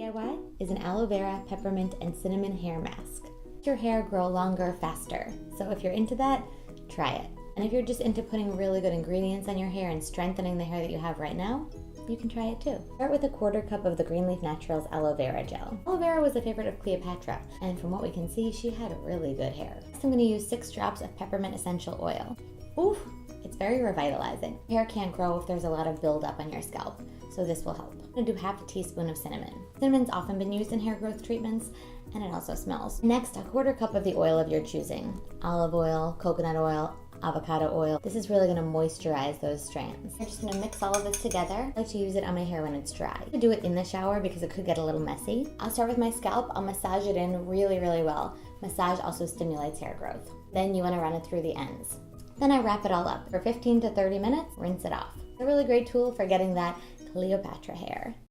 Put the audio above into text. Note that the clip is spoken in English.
DIY is an aloe vera, peppermint, and cinnamon hair mask. Make your hair grow longer, faster. So if you're into that, try it. And if you're just into putting really good ingredients on your hair and strengthening the hair that you have right now, you can try it too. Start with a 1/4 cup of the Greenleaf Naturals aloe vera gel. Aloe vera was a favorite of Cleopatra, and from what we can see, she had really good hair. Next, I'm going to use 6 drops of peppermint essential oil. Oof, it's very revitalizing. Hair can't grow if there's a lot of buildup on your scalp, so this will help. I'm going to do 1/2 teaspoon of cinnamon. Cinnamon's often been used in hair growth treatments, and it also smells. Next, a 1/4 cup of the oil of your choosing. Olive oil, coconut oil, avocado oil. This is really going to moisturize those strands. I'm just going to mix all of this together. I like to use it on my hair when it's dry. I do it in the shower because it could get a little messy. I'll start with my scalp. I'll massage it in really, really well. Massage also stimulates hair growth. Then you want to run it through the ends. Then I wrap it all up for 15 to 30 minutes, rinse it off. It's a really great tool for getting that Cleopatra hair.